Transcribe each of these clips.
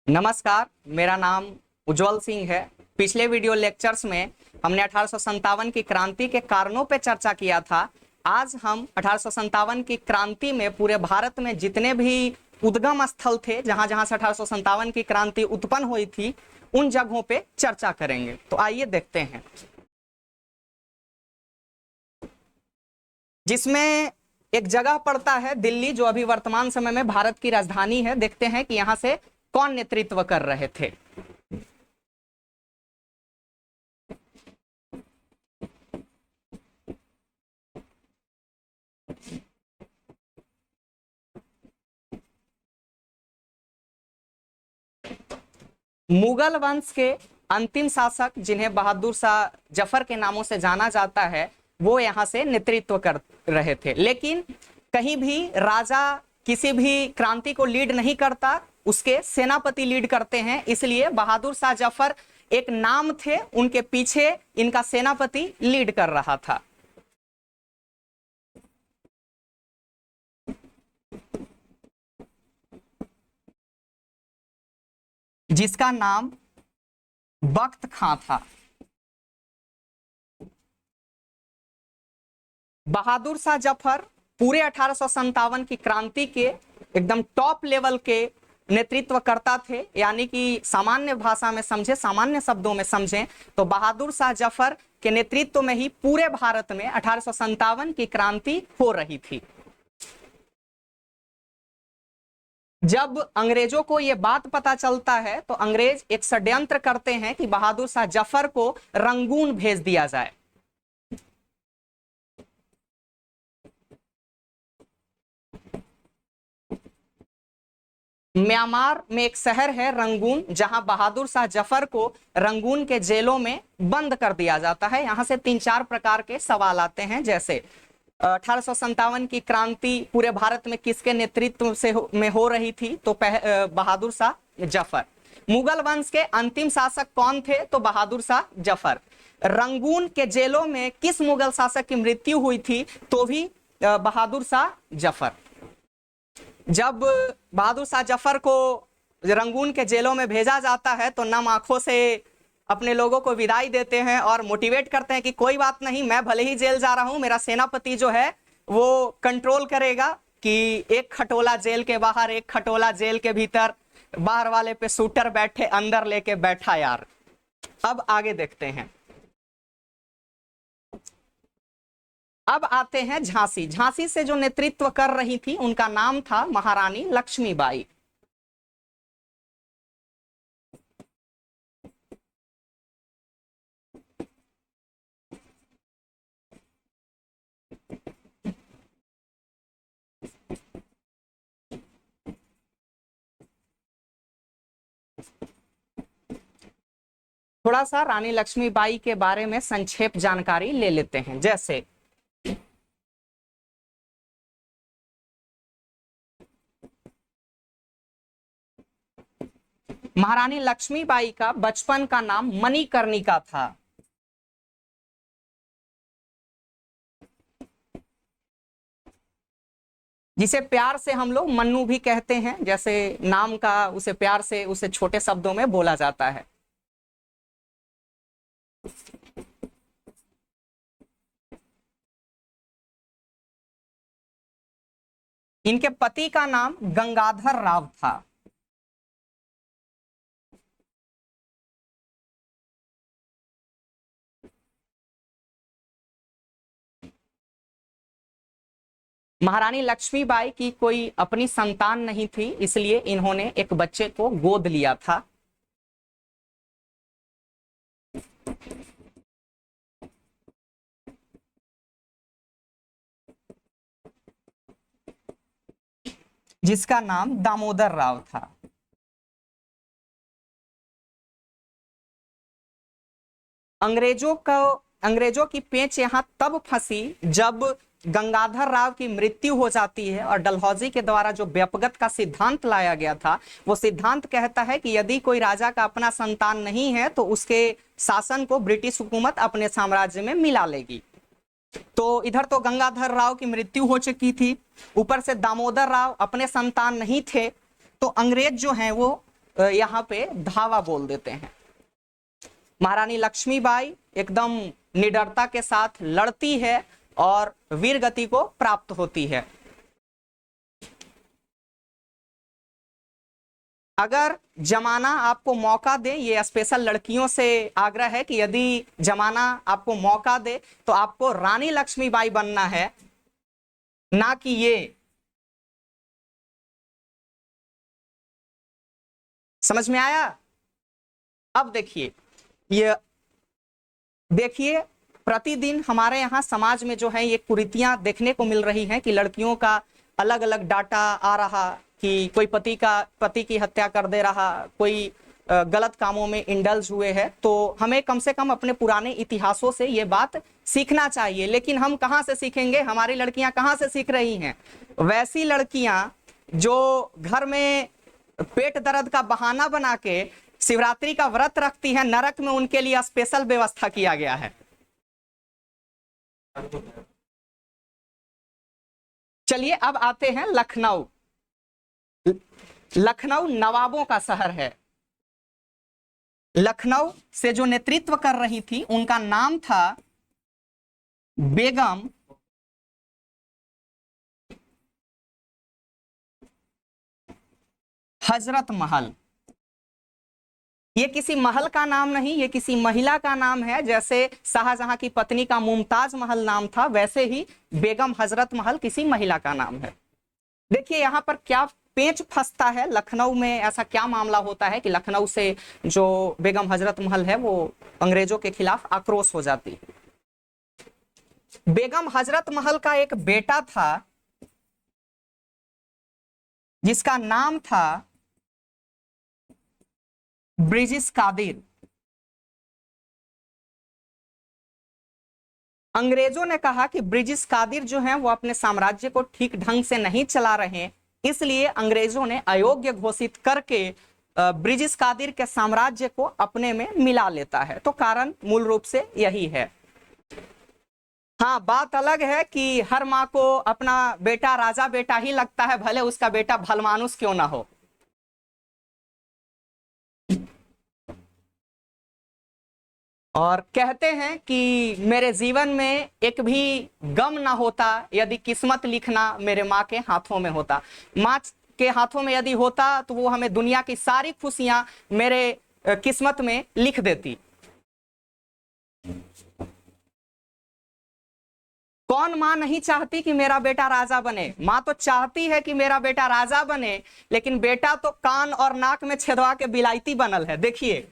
नमस्कार, मेरा नाम उज्जवल सिंह है। पिछले वीडियो लेक्चर्स में हमने 1857 की क्रांति के कारणों पे चर्चा किया था। आज हम 1857 की क्रांति में पूरे भारत में जितने भी उद्गम स्थल थे, जहां जहां से 1857 की क्रांति उत्पन्न हुई थी, उन जगहों पे चर्चा करेंगे। तो आइए देखते हैं, जिसमें एक जगह पड़ता है दिल्ली, जो अभी वर्तमान समय में भारत की राजधानी है। देखते हैं कि यहां से कौन नेतृत्व कर रहे थे। मुगल वंश के अंतिम शासक, जिन्हें बहादुर शाह जफर के नामों से जाना जाता है, वो यहां से नेतृत्व कर रहे थे। लेकिन कहीं भी राजा किसी भी क्रांति को लीड नहीं करता, उसके सेनापति लीड करते हैं। इसलिए बहादुर शाह जफर एक नाम थे, उनके पीछे इनका सेनापति लीड कर रहा था, जिसका नाम बख्त खां था। बहादुर शाह जफर पूरे 1857 की क्रांति के एकदम टॉप लेवल के नेतृत्व करता थे। यानी कि सामान्य भाषा में समझे, सामान्य शब्दों में समझें तो बहादुर शाह जफर के नेतृत्व में ही पूरे भारत में 1857 की क्रांति हो रही थी। जब अंग्रेजों को यह बात पता चलता है तो अंग्रेज एक षड्यंत्र करते हैं कि बहादुर शाह जफर को रंगून भेज दिया जाए। म्यांमार में एक शहर है रंगून, जहां बहादुर शाह जफर को रंगून के जेलों में बंद कर दिया जाता है। यहां से 3-4 प्रकार के सवाल आते हैं, जैसे 1857 की क्रांति पूरे भारत में किसके नेतृत्व से में हो रही थी? तो बहादुर शाह जफर। मुगल वंश के अंतिम शासक कौन थे? तो बहादुर शाह जफर। रंगून के जेलों में किस मुगल शासक की मृत्यु हुई थी? तो भी बहादुर शाह जफर। जब बहादुर शाह जफर को रंगून के जेलों में भेजा जाता है तो नम आंखों से अपने लोगों को विदाई देते हैं और मोटिवेट करते हैं कि कोई बात नहीं, मैं भले ही जेल जा रहा हूं, मेरा सेनापति जो है वो कंट्रोल करेगा कि एक खटोला जेल के बाहर, एक खटोला जेल के भीतर, बाहर वाले पे शूटर बैठे, अंदर लेके बैठा यार। अब आगे देखते हैं। अब आते हैं झांसी। झांसी से जो नेतृत्व कर रही थी उनका नाम था महारानी लक्ष्मीबाई। थोड़ा सा रानी लक्ष्मीबाई के बारे में संक्षेप जानकारी ले लेते हैं। जैसे महारानी लक्ष्मीबाई का बचपन का नाम मणिकर्णिका था। जिसे प्यार से हम लोग मन्नू भी कहते हैं। जैसे नाम का उसे प्यार से, उसे छोटे शब्दों में बोला जाता है। इनके पति का नाम गंगाधर राव था। महारानी लक्ष्मीबाई की कोई अपनी संतान नहीं थी, इसलिए इन्होंने एक बच्चे को गोद लिया था। जिसका नाम दामोदर राव था। अंग्रेजों की पेंच यहां तब फंसी जब गंगाधर राव की मृत्यु हो जाती है और डलहौजी के द्वारा जो व्यपगत का सिद्धांत लाया गया था, वो सिद्धांत कहता है कि यदि कोई राजा का अपना संतान नहीं है तो उसके शासन को ब्रिटिश हुकूमत अपने साम्राज्य में मिला लेगी। तो इधर तो गंगाधर राव की मृत्यु हो चुकी थी, ऊपर से दामोदर राव अपने संतान नहीं थे, तो अंग्रेज जो हैं वो यहाँ पे धावा बोल देते हैं। महारानी लक्ष्मीबाई एकदम निडरता के साथ लड़ती है और वीर गति को प्राप्त होती है। अगर जमाना आपको मौका दे, ये स्पेशल लड़कियों से आग्रह है कि यदि जमाना आपको मौका दे तो आपको रानी लक्ष्मीबाई बनना है, ना कि ये। समझ में आया? अब देखिए, ये देखिए प्रतिदिन हमारे यहाँ समाज में जो है ये कुरीतियां देखने को मिल रही हैं कि लड़कियों का अलग अलग डाटा आ रहा कि कोई पति की हत्या कर दे रहा, कोई गलत कामों में इंडल्ज हुए हैं। तो हमें कम से कम अपने पुराने इतिहासों से ये बात सीखना चाहिए। लेकिन हम कहाँ से सीखेंगे? हमारी लड़कियां कहाँ से सीख रही हैं? वैसी लड़कियां जो घर में पेट दर्द का बहाना बना के शिवरात्रि का व्रत रखती हैं, नरक में उनके लिए स्पेशल व्यवस्था किया गया है। चलिए अब आते हैं लखनऊ। लखनऊ नवाबों का शहर है। लखनऊ से जो नेतृत्व कर रही थी उनका नाम था बेगम हजरत महल। ये किसी महल का नाम नहीं, ये किसी महिला का नाम है। जैसे शाहजहां की पत्नी का मुमताज महल नाम था, वैसे ही बेगम हजरत महल किसी महिला का नाम है। देखिए यहाँ पर क्या पेच फंसता है। लखनऊ में ऐसा क्या मामला होता है कि लखनऊ से जो बेगम हजरत महल है वो अंग्रेजों के खिलाफ आक्रोश हो जाती है। बेगम हजरत महल का एक बेटा था जिसका नाम था ब्रिजिस कादिर। अंग्रेजों ने कहा कि ब्रिजिस कादिर जो हैं वो अपने साम्राज्य को ठीक ढंग से नहीं चला रहे, इसलिए अंग्रेजों ने अयोग्य घोषित करके ब्रिजिस कादिर के साम्राज्य को अपने में मिला लेता है। तो कारण मूल रूप से यही है। हाँ, बात अलग है कि हर माँ को अपना बेटा राजा बेटा ही लगता है, भले उसका बेटा भलमानुस क्यों ना हो। और कहते हैं कि मेरे जीवन में एक भी गम ना होता यदि किस्मत लिखना मेरे माँ के हाथों में होता। माँ के हाथों में यदि होता तो वो हमें दुनिया की सारी खुशियां मेरे किस्मत में लिख देती। कौन माँ नहीं चाहती कि मेरा बेटा राजा बने? माँ तो चाहती है कि मेरा बेटा राजा बने, लेकिन बेटा तो कान और नाक में छेदवा के बिलायती बनल है। देखिए,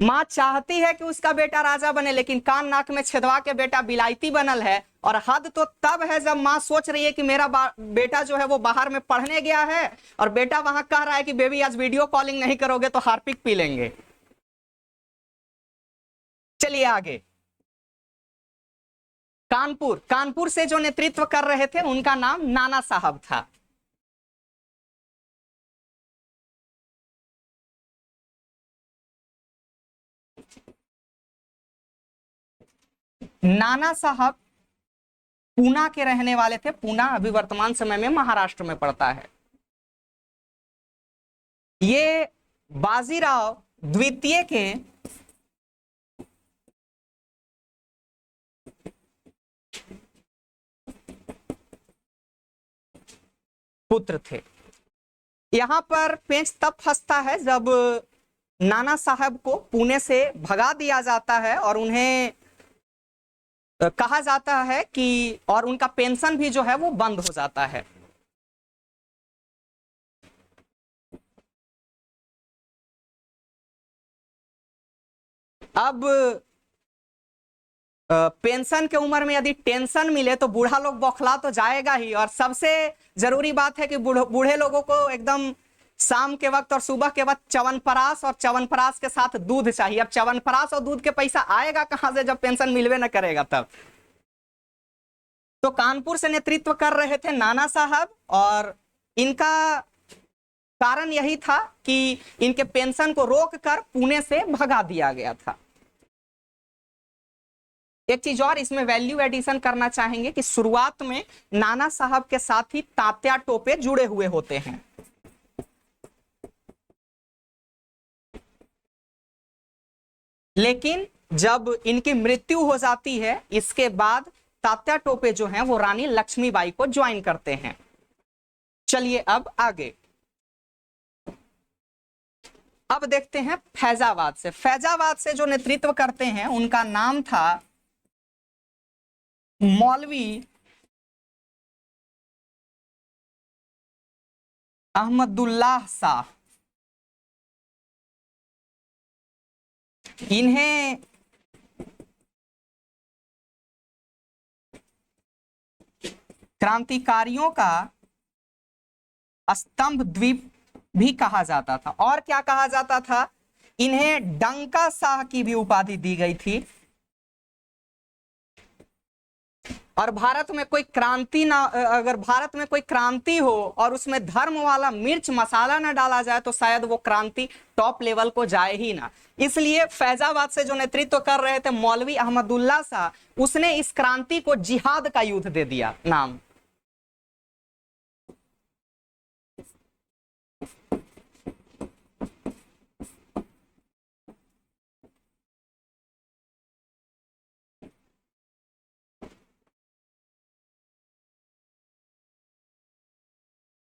माँ चाहती है कि उसका बेटा राजा बने, लेकिन कान नाक में छेदवा के बेटा बिलायती बनल है। और हद तो तब है जब माँ सोच रही है कि मेरा बेटा जो है वो बाहर में पढ़ने गया है और बेटा वहां कह रहा है कि बेबी आज वीडियो कॉलिंग नहीं करोगे तो हार्पिक पी लेंगे। चलिए आगे। कानपुर से जो नेतृत्व कर रहे थे उनका नाम नाना साहब था। नाना साहब पूना के रहने वाले थे। पूना अभी वर्तमान समय में महाराष्ट्र में पड़ता है। ये बाजीराव द्वितीय के पुत्र थे। यहां पर पेंच तब फंसता है जब नाना साहब को पुणे से भगा दिया जाता है और उन्हें कहा जाता है कि और उनका पेंशन भी जो है वो बंद हो जाता है। अब पेंशन के उम्र में यदि टेंशन मिले तो बूढ़ा लोग बौखला तो जाएगा ही। और सबसे जरूरी बात है कि बूढ़े लोगों को एकदम शाम के वक्त और सुबह के वक्त च्यवनप्राश और च्यवनप्राश के साथ दूध चाहिए। अब च्यवनप्राश और दूध के पैसा आएगा कहां से जब पेंशन मिलवे न करेगा तब। तो कानपुर से नेतृत्व कर रहे थे नाना साहब और इनका कारण यही था कि इनके पेंशन को रोककर पुणे से भगा दिया गया था। एक चीज और इसमें वैल्यू एडिशन करना चाहेंगे कि शुरुआत में नाना साहब के साथ ही तात्या टोपे जुड़े हुए होते हैं। लेकिन जब इनकी मृत्यु हो जाती है इसके बाद तात्या टोपे जो हैं वो रानी लक्ष्मीबाई को ज्वाइन करते हैं। चलिए अब आगे, अब देखते हैं फैजाबाद से। फैजाबाद से जो नेतृत्व करते हैं उनका नाम था मौलवी अहमदुल्लाह शाह। इन्हें क्रांतिकारियों का स्तंभ द्वीप भी कहा जाता था। और क्या कहा जाता था? इन्हें डंका शाह की भी उपाधि दी गई थी। और भारत में कोई क्रांति ना, अगर भारत में कोई क्रांति हो और उसमें धर्म वाला मिर्च मसाला ना डाला जाए तो शायद वो क्रांति टॉप लेवल को जाए ही ना। इसलिए फैजाबाद से जो नेतृत्व कर रहे थे मौलवी अहमदुल्ला शाह, उसने इस क्रांति को जिहाद का युद्ध दे दिया नाम।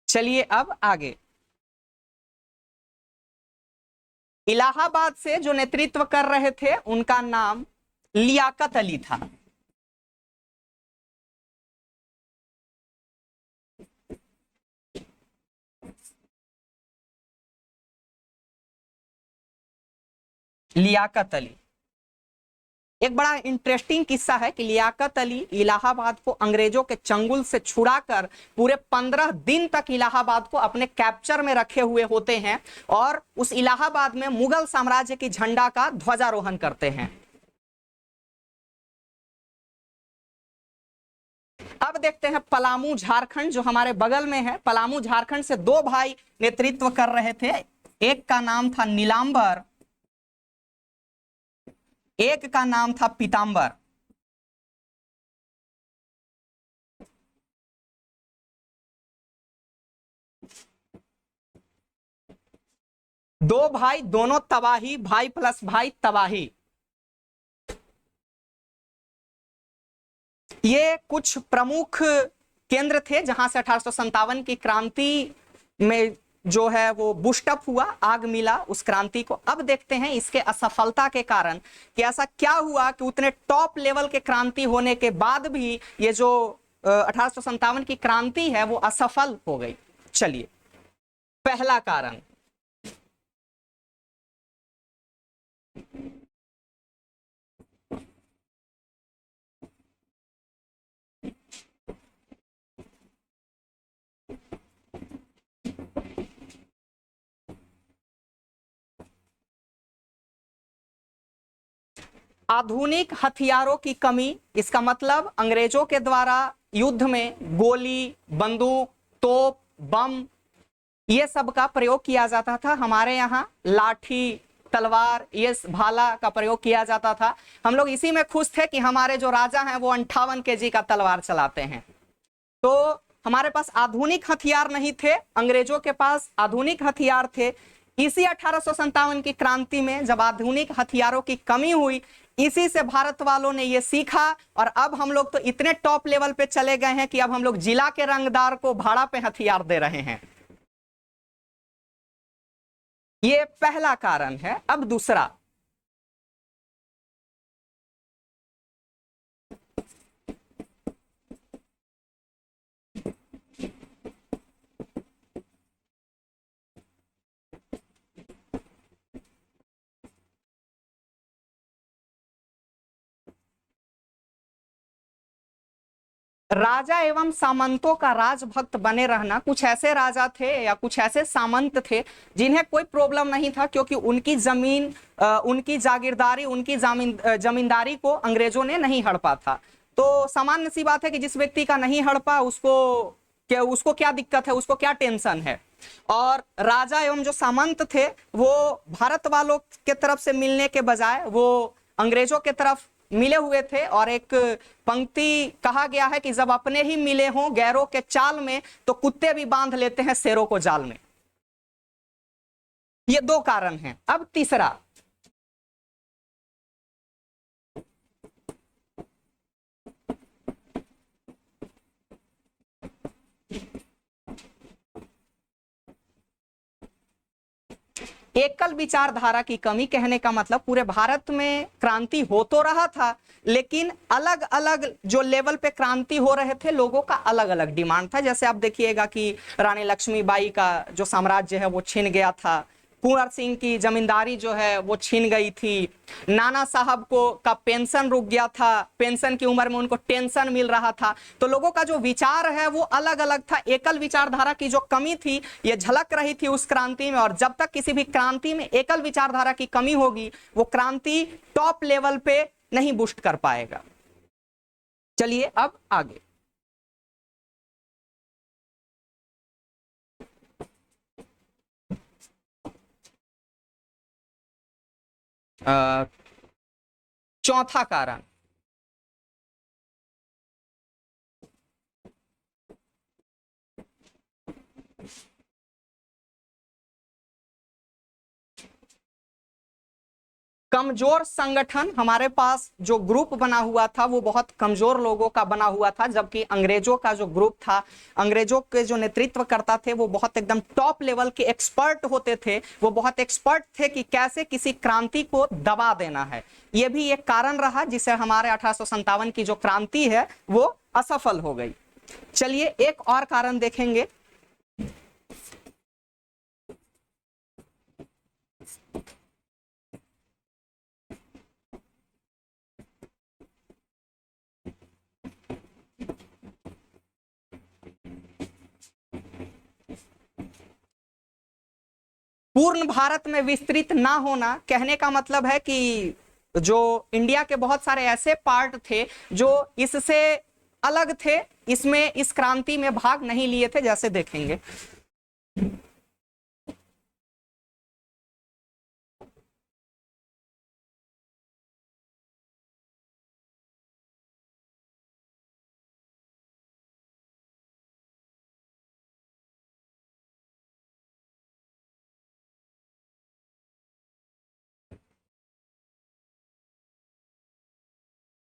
चलिए अब आगे, इलाहाबाद से जो नेतृत्व कर रहे थे उनका नाम लियाकत अली था। लियाकत अली एक बड़ा इंटरेस्टिंग किस्सा है कि लियाकत अली इलाहाबाद को अंग्रेजों के चंगुल से छुड़ाकर पूरे 15 दिन तक इलाहाबाद को अपने कैप्चर में रखे हुए होते हैं और उस इलाहाबाद में मुगल साम्राज्य की झंडा का ध्वजारोहण करते हैं। अब देखते हैं पलामू झारखंड जो हमारे बगल में है। पलामू झारखंड से दो भाई नेतृत्व कर रहे थे, एक का नाम था नीलांबर, एक का नाम था पीतांबर। दो भाई, दोनों तबाही, भाई प्लस भाई तबाही। ये कुछ प्रमुख केंद्र थे जहां से 1857 की क्रांति में जो है वो बुस्टअप हुआ, आग मिला उस क्रांति को। अब देखते हैं इसके असफलता के कारण कि ऐसा क्या हुआ कि उतने टॉप लेवल के क्रांति होने के बाद भी ये जो 1857 की क्रांति है वो असफल हो गई। चलिए, पहला कारण, आधुनिक हथियारों की कमी। इसका मतलब अंग्रेजों के द्वारा युद्ध में गोली, बंदूक, तोप, बम ये सब का प्रयोग किया जाता था। हमारे यहाँ लाठी, तलवार, ये भाला का प्रयोग किया जाता था। हम लोग इसी में खुश थे कि हमारे जो राजा हैं वो 58 केजी का तलवार चलाते हैं। तो हमारे पास आधुनिक हथियार नहीं थे, अंग्रेजों के पास आधुनिक हथियार थे। इसी 1857 की क्रांति में जब आधुनिक हथियारों की कमी हुई, इसी से भारत वालों ने ये सीखा और अब हम लोग तो इतने टॉप लेवल पे चले गए हैं कि अब हम लोग जिला के रंगदार को भाड़ा पे हथियार दे रहे हैं। ये पहला कारण है। अब दूसरा, राजा एवं सामंतों का राजभक्त बने रहना। कुछ ऐसे राजा थे या कुछ ऐसे सामंत थे जिन्हें कोई प्रॉब्लम नहीं था क्योंकि उनकी जमीन, उनकी जागीरदारी, उनकी जमींदारी को अंग्रेजों ने नहीं हड़पा था। तो सामान्य सी बात है कि जिस व्यक्ति का नहीं हड़पा उसको क्या दिक्कत है, उसको क्या टेंशन है। और राजा एवं जो सामंत थे वो भारत वालों के तरफ से मिलने के बजाय वो अंग्रेजों के तरफ मिले हुए थे और एक पंक्ति कहा गया है कि जब अपने ही मिले हों गैरों के चाल में तो कुत्ते भी बांध लेते हैं शेरों को जाल में। ये दो कारण हैं। अब तीसरा, एकल विचारधारा की कमी। कहने का मतलब पूरे भारत में क्रांति हो तो रहा था, लेकिन अलग अलग जो लेवल पे क्रांति हो रहे थे लोगों का अलग अलग डिमांड था। जैसे आप देखिएगा कि रानी लक्ष्मीबाई का जो साम्राज्य है वो छिन गया था, कुंवर सिंह की जमींदारी जो है वो छिन गई थी, नाना साहब को का पेंशन रुक गया था, पेंशन की उम्र में उनको टेंशन मिल रहा था। तो लोगों का जो विचार है वो अलग अलग था। एकल विचारधारा की जो कमी थी ये झलक रही थी उस क्रांति में, और जब तक किसी भी क्रांति में एकल विचारधारा की कमी होगी वो क्रांति टॉप लेवल पे नहीं बूस्ट कर पाएगा। चलिए अब आगे। चौथा कारण, कमजोर संगठन। हमारे पास जो ग्रुप बना हुआ था वो बहुत कमजोर लोगों का बना हुआ था, जबकि अंग्रेजों का जो ग्रुप था, अंग्रेजों के जो नेतृत्व करता थे वो बहुत एकदम टॉप लेवल के एक्सपर्ट होते थे। वो बहुत एक्सपर्ट थे कि कैसे किसी क्रांति को दबा देना है। ये भी एक कारण रहा जिससे हमारे 1857 की जो क्रांति है वो असफल हो गई। चलिए एक और कारण देखेंगे। पूर्ण भारत में विस्तृत ना होना। कहने का मतलब है कि जो इंडिया के बहुत सारे ऐसे पार्ट थे जो इससे अलग थे, इसमें इस क्रांति में भाग नहीं लिए थे, जैसे देखेंगे।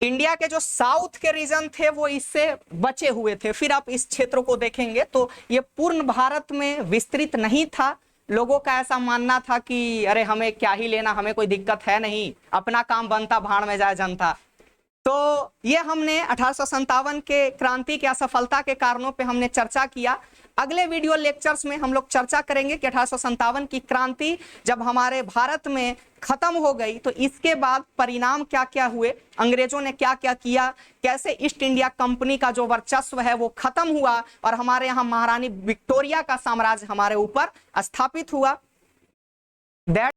इंडिया के जो साउथ के रीजन थे वो इससे बचे हुए थे। फिर आप इस क्षेत्र को देखेंगे तो ये पूर्ण भारत में विस्तृत नहीं था। लोगों का ऐसा मानना था कि अरे हमें क्या ही लेना, हमें कोई दिक्कत है नहीं, अपना काम बनता भाड़ में जाए जनता। तो ये हमने 1857 के क्रांति की असफलता के कारणों पे हमने चर्चा किया। अगले वीडियो लेक्चर्स में हम लोग चर्चा करेंगे कि 1857 की क्रांति जब हमारे भारत में खत्म हो गई तो इसके बाद परिणाम क्या क्या हुए, अंग्रेजों ने क्या क्या किया, कैसे ईस्ट इंडिया कंपनी का जो वर्चस्व है वो खत्म हुआ और हमारे यहाँ महारानी विक्टोरिया का साम्राज्य हमारे ऊपर स्थापित हुआ।